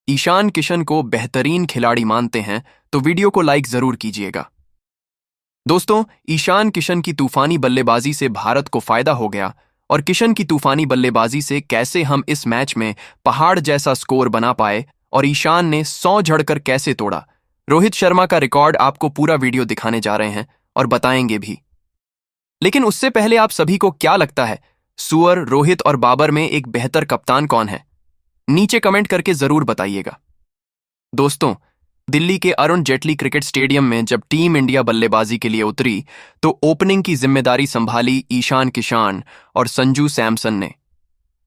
ईशान किशन को बेहतरीन खिलाड़ी मानते हैं तो वीडियो को लाइक जरूर कीजिएगा। दोस्तों, ईशान किशन की तूफानी बल्लेबाजी से भारत को फायदा हो गया और किशन की तूफानी बल्लेबाजी से कैसे हम इस मैच में पहाड़ जैसा स्कोर बना पाए और ईशान ने 100 झड़कर कैसे तोड़ा। रोहित शर्मा का रिकॉर्ड आपको पूरा वीडियो दिखाने जा रहे हैं और बताएंगे भी। लेकिन उससे पहले आप सभी को क्या लगता है, सुअर, रोहित और बाबर में एक बेहतर कप्तान कौन है? नीचे कमेंट करके जरूर बताइएगा। दोस्तों, दिल्ली के अरुण जेटली क्रिकेट स्टेडियम में जब टीम इंडिया बल्लेबाजी के लिए उतरी तो ओपनिंग की जिम्मेदारी संभाली ईशान किशन और संजू सैमसन ने।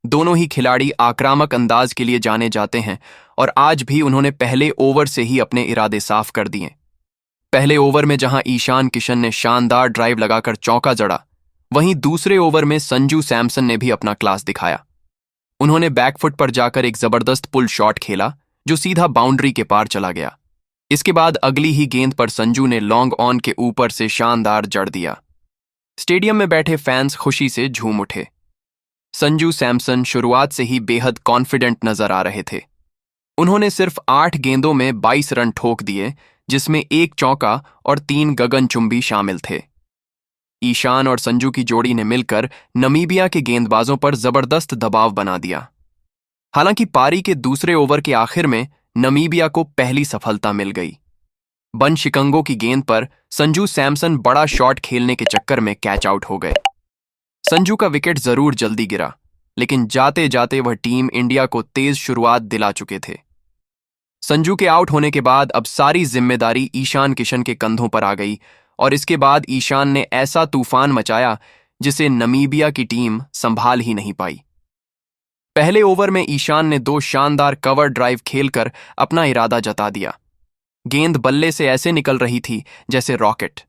दोनों ही खिलाड़ी आक्रामक अंदाज के लिए जाने जाते हैं और आज भी उन्होंने पहले ओवर से ही अपने इरादे साफ कर दिए। पहले ओवर में जहां ईशान किशन ने शानदार ड्राइव लगाकर चौका जड़ा, वहीं दूसरे ओवर में संजू सैमसन ने भी अपना क्लास दिखाया। उन्होंने बैकफुट पर जाकर एक जबरदस्त पुल शॉट खेला जो सीधा बाउंड्री के पार चला गया। इसके बाद अगली ही गेंद पर संजू ने लॉन्ग ऑन के ऊपर से शानदार जड़ दिया। स्टेडियम में बैठे फैंस खुशी से झूम उठे। संजू सैमसन शुरुआत से ही बेहद कॉन्फिडेंट नजर आ रहे थे। उन्होंने सिर्फ 8 गेंदों में 22 रन ठोक दिए, जिसमें 1 चौका और 3 गगनचुंबी शामिल थे। ईशान और संजू की जोड़ी ने मिलकर नमीबिया के गेंदबाजों पर जबरदस्त दबाव बना दिया। हालांकि पारी के दूसरे ओवर के आखिर में नमीबिया को पहली सफलता मिल गई। बन शिकंगो की गेंद पर संजू सैमसन बड़ा शॉट खेलने के चक्कर में कैच आउट हो गए। संजू का विकेट जरूर जल्दी गिरा, लेकिन जाते जाते वह टीम इंडिया को तेज शुरुआत दिला चुके थे। संजू के आउट होने के बाद अब सारी जिम्मेदारी ईशान किशन के कंधों पर आ गई और इसके बाद ईशान ने ऐसा तूफान मचाया जिसे नमीबिया की टीम संभाल ही नहीं पाई। पहले ओवर में ईशान ने 2 शानदार कवर ड्राइव खेलकर अपना इरादा जता दिया। गेंद बल्ले से ऐसे निकल रही थी जैसे रॉकेट।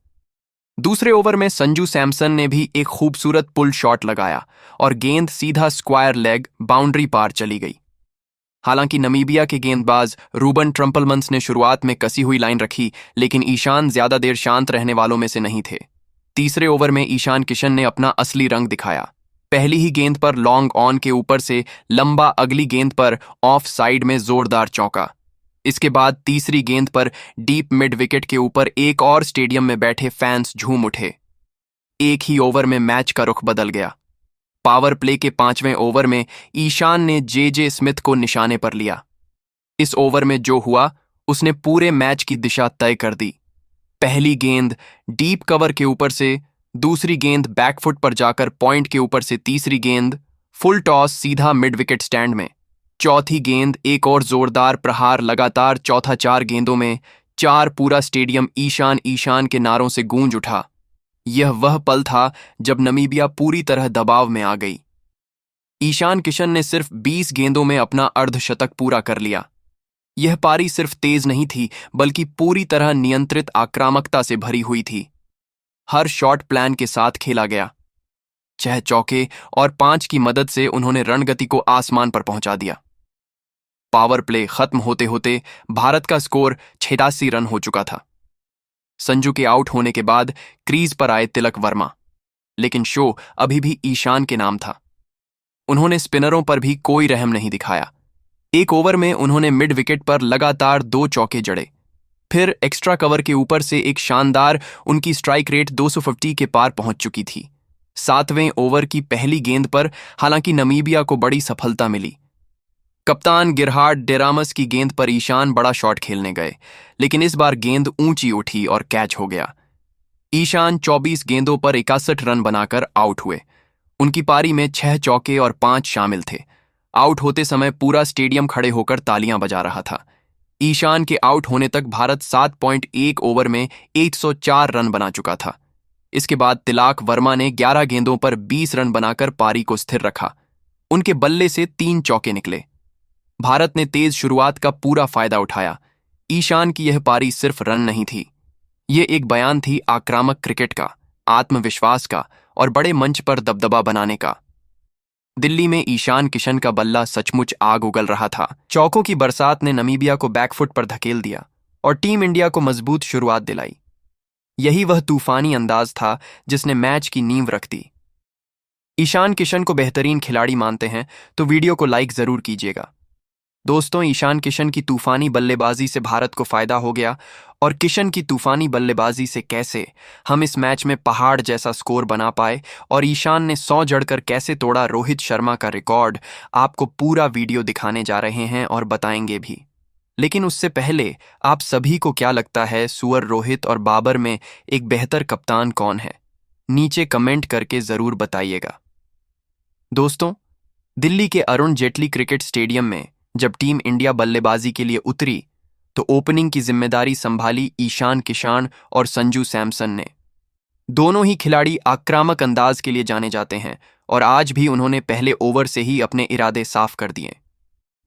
दूसरे ओवर में संजू सैमसन ने भी एक खूबसूरत पुल शॉट लगाया और गेंद सीधा स्क्वायर लेग बाउंड्री पार चली गई। हालांकि नमीबिया के गेंदबाज रूबन ट्रम्पलमंस ने शुरुआत में कसी हुई लाइन रखी, लेकिन ईशान ज्यादा देर शांत रहने वालों में से नहीं थे। तीसरे ओवर में ईशान किशन ने अपना असली रंग दिखाया। पहली ही गेंद पर लॉन्ग ऑन के ऊपर से लंबा, अगली गेंद पर ऑफ साइड में जोरदार चौका। इसके बाद तीसरी गेंद पर डीप मिड विकेट के ऊपर एक और स्टेडियम में बैठे फैंस झूम उठे। एक ही ओवर में मैच का रुख बदल गया। पावर प्ले के 5वें ओवर में ईशान ने जे स्मिथ को निशाने पर लिया। इस ओवर में जो हुआ उसने पूरे मैच की दिशा तय कर दी। पहली गेंद डीप कवर के ऊपर से, दूसरी गेंद बैकफुट पर जाकर पॉइंट के ऊपर से, तीसरी गेंद फुल टॉस सीधा मिड विकेट स्टैंड में, चौथी गेंद एक और जोरदार प्रहार, लगातार चौथा 4 गेंदों में 4। पूरा स्टेडियम ईशान ईशान के नारों से गूंज उठा। यह वह पल था जब नमीबिया पूरी तरह दबाव में आ गई। ईशान किशन ने सिर्फ 20 गेंदों में अपना अर्धशतक पूरा कर लिया। यह पारी सिर्फ तेज नहीं थी, बल्कि पूरी तरह नियंत्रित आक्रामकता से भरी हुई थी। हर शॉट प्लान के साथ खेला गया। 6 चौके और 5 की मदद से उन्होंने रणगति को आसमान पर पहुंचा दिया। पावर प्ले खत्म होते होते भारत का स्कोर 86 रन हो चुका था। संजू के आउट होने के बाद क्रीज पर आए तिलक वर्मा, लेकिन शो अभी भी ईशान के नाम था। उन्होंने स्पिनरों पर भी कोई रहम नहीं दिखाया। एक ओवर में उन्होंने मिड विकेट पर लगातार 2 चौके जड़े। फिर एक्स्ट्रा कवर के ऊपर से एक शानदार, उनकी स्ट्राइक रेट 250 के पार पहुंच चुकी थी। 7वें ओवर की पहली गेंद पर हालांकि नमीबिया को बड़ी सफलता मिली। कप्तान गिरहार्ड डेरामस की गेंद पर ईशान बड़ा शॉट खेलने गए, लेकिन इस बार गेंद ऊंची उठी और कैच हो गया। ईशान 24 गेंदों पर 61 रन बनाकर आउट हुए। उनकी पारी में 6 चौके और 5 शामिल थे। आउट होते समय पूरा स्टेडियम खड़े होकर तालियां बजा रहा था। ईशान के आउट होने तक भारत 7.1 ओवर में 104 रन बना चुका था। इसके बाद तिलक वर्मा ने 11 गेंदों पर 20 रन बनाकर पारी को स्थिर रखा। उनके बल्ले से 3 चौके निकले। भारत ने तेज शुरुआत का पूरा फायदा उठाया। ईशान की यह पारी सिर्फ रन नहीं थी, ये एक बयान थी आक्रामक क्रिकेट का, आत्मविश्वास का और बड़े मंच पर दबदबा बनाने का। दिल्ली में ईशान किशन का बल्ला सचमुच आग उगल रहा था। चौकों की बरसात ने नमीबिया को बैकफुट पर धकेल दिया और टीम इंडिया को मजबूत शुरुआत दिलाई। यही वह तूफानी अंदाज था जिसने मैच की नींव रख दी। ईशान किशन को बेहतरीन खिलाड़ी मानते हैं तो वीडियो को लाइक जरूर कीजिएगा। दोस्तों, ईशान किशन की तूफानी बल्लेबाजी से भारत को फायदा हो गया। और किशन की तूफानी बल्लेबाजी से कैसे हम इस मैच में पहाड़ जैसा स्कोर बना पाए और ईशान ने 100 जड़कर कैसे तोड़ा रोहित शर्मा का रिकॉर्ड, आपको पूरा वीडियो दिखाने जा रहे हैं और बताएंगे भी। लेकिन उससे पहले आप सभी को क्या लगता है, सुअर रोहित और बाबर में एक बेहतर कप्तान कौन है? नीचे कमेंट करके जरूर बताइएगा। दोस्तों, दिल्ली के अरुण जेटली क्रिकेट स्टेडियम में जब टीम इंडिया बल्लेबाजी के लिए उतरी तो ओपनिंग की जिम्मेदारी संभाली ईशान किशन और संजू सैमसन ने। दोनों ही खिलाड़ी आक्रामक अंदाज के लिए जाने जाते हैं और आज भी उन्होंने पहले ओवर से ही अपने इरादे साफ कर दिए।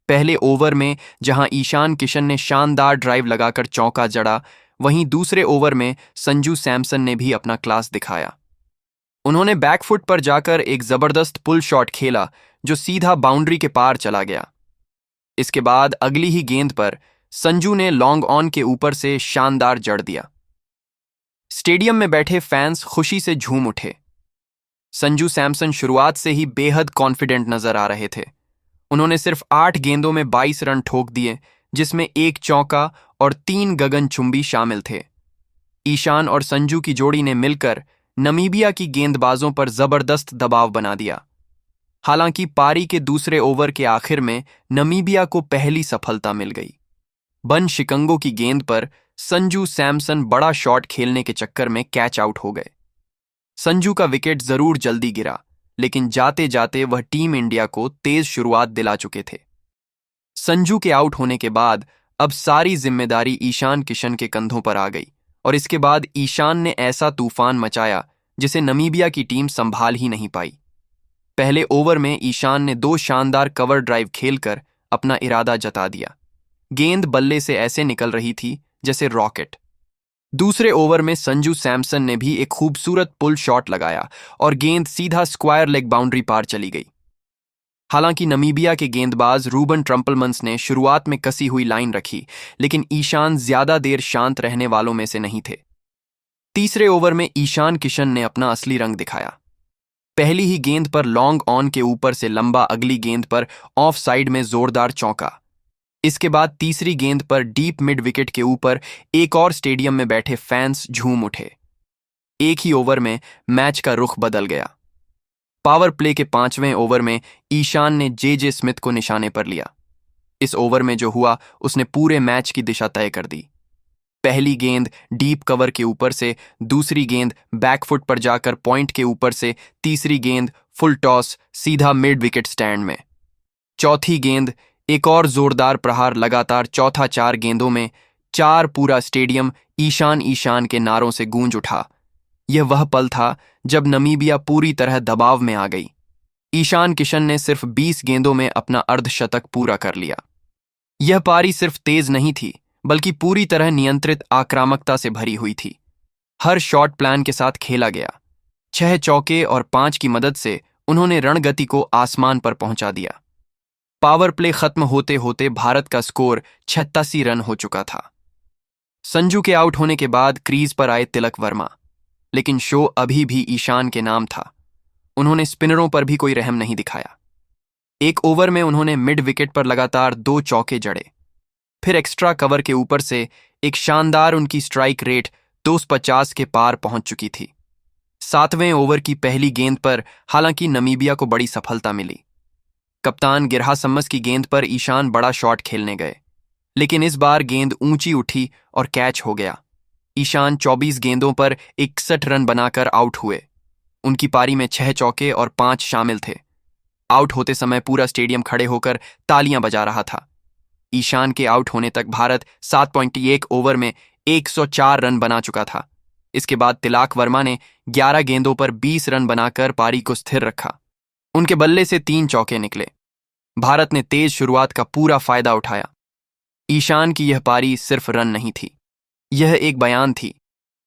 पहले ओवर में जहां ईशान किशन ने शानदार ड्राइव लगाकर चौका जड़ा, वहीं दूसरे ओवर में संजू सैमसन ने भी अपना क्लास दिखाया। उन्होंने बैकफुट पर जाकर एक जबरदस्त पुल शॉट खेला जो सीधा बाउंड्री के पार चला गया। इसके बाद अगली ही गेंद पर संजू ने लॉन्ग ऑन के ऊपर से शानदार जड़ दिया। स्टेडियम में बैठे फैंस खुशी से झूम उठे। संजू सैमसन शुरुआत से ही बेहद कॉन्फिडेंट नजर आ रहे थे। उन्होंने सिर्फ 8 गेंदों में 22 रन ठोक दिए, जिसमें 1 चौका और 3 गगनचुंबी शामिल थे। ईशान और संजू की जोड़ी ने मिलकर नमीबिया की गेंदबाजों पर जबरदस्त दबाव बना दिया। हालांकि पारी के दूसरे ओवर के आखिर में नमीबिया को पहली सफलता मिल गई। बन शिकंगो की गेंद पर संजू सैमसन बड़ा शॉट खेलने के चक्कर में कैच आउट हो गए। संजू का विकेट जरूर जल्दी गिरा, लेकिन जाते जाते वह टीम इंडिया को तेज शुरुआत दिला चुके थे। संजू के आउट होने के बाद अब सारी जिम्मेदारी ईशान किशन के कंधों पर आ गई और इसके बाद ईशान ने ऐसा तूफान मचाया जिसे नमीबिया की टीम संभाल ही नहीं पाई। पहले ओवर में ईशान ने 2 शानदार कवर ड्राइव खेलकर अपना इरादा जता दिया। गेंद बल्ले से ऐसे निकल रही थी जैसे रॉकेट। दूसरे ओवर में संजू सैमसन ने भी एक खूबसूरत पुल शॉट लगाया और गेंद सीधा स्क्वायर लेग बाउंड्री पार चली गई। हालांकि नमीबिया के गेंदबाज रूबन ट्रम्पलमंस ने शुरुआत में कसी हुई लाइन रखी, लेकिन ईशान ज्यादा देर शांत रहने वालों में से नहीं थे। तीसरे ओवर में ईशान किशन ने अपना असली रंग दिखाया। पहली ही गेंद पर लॉन्ग ऑन के ऊपर से लंबा, अगली गेंद पर ऑफ साइड में जोरदार चौका। इसके बाद तीसरी गेंद पर डीप मिड विकेट के ऊपर एक और स्टेडियम में बैठे फैंस झूम उठे। एक ही ओवर में मैच का रुख बदल गया। पावर प्ले के 5वें ओवर में ईशान ने जे स्मिथ को निशाने पर लिया। इस ओवर में जो हुआ उसने पूरे मैच की दिशा तय कर दी। पहली गेंद डीप कवर के ऊपर से, दूसरी गेंद बैकफुट पर जाकर पॉइंट के ऊपर से, तीसरी गेंद फुल टॉस सीधा मिड विकेट स्टैंड में। चौथी गेंद एक और जोरदार प्रहार, लगातार चौथा 4 गेंदों में 4 पूरा स्टेडियम ईशान ईशान के नारों से गूंज उठा। यह वह पल था जब नमीबिया पूरी तरह दबाव में आ गई। ईशान किशन ने सिर्फ 20 गेंदों में अपना अर्धशतक पूरा कर लिया। यह पारी सिर्फ तेज नहीं थी, बल्कि पूरी तरह नियंत्रित आक्रामकता से भरी हुई थी। हर शॉट प्लान के साथ खेला गया। 6 चौके और 5 की मदद से उन्होंने रणगति को आसमान पर पहुंचा दिया। पावर प्ले खत्म होते होते भारत का स्कोर 86 रन हो चुका था। संजू के आउट होने के बाद क्रीज पर आए तिलक वर्मा, लेकिन शो अभी भी ईशान के नाम था। उन्होंने स्पिनरों पर भी कोई रहम नहीं दिखाया। एक ओवर में उन्होंने मिड विकेट पर लगातार 2 चौके जड़े। फिर एक्स्ट्रा कवर के ऊपर से एक शानदार, उनकी स्ट्राइक रेट 250 के पार पहुंच चुकी थी। 7वें ओवर की पहली गेंद पर हालांकि नमीबिया को बड़ी सफलता मिली। कप्तान गिरहासम्मस की गेंद पर ईशान बड़ा शॉट खेलने गए, लेकिन इस बार गेंद ऊंची उठी और कैच हो गया। ईशान 24 गेंदों पर 61 रन बनाकर आउट हुए। उनकी पारी में 6 चौके और 5 शामिल थे। आउट होते समय पूरा स्टेडियम खड़े होकर तालियां बजा रहा था। ईशान के आउट होने तक भारत 7.1 ओवर में 104 रन बना चुका था। इसके बाद तिलक वर्मा ने 11 गेंदों पर 20 रन बनाकर पारी को स्थिर रखा। उनके बल्ले से 3 चौके निकले। भारत ने तेज शुरुआत का पूरा फायदा उठाया। ईशान की यह पारी सिर्फ रन नहीं थी, यह एक बयान थी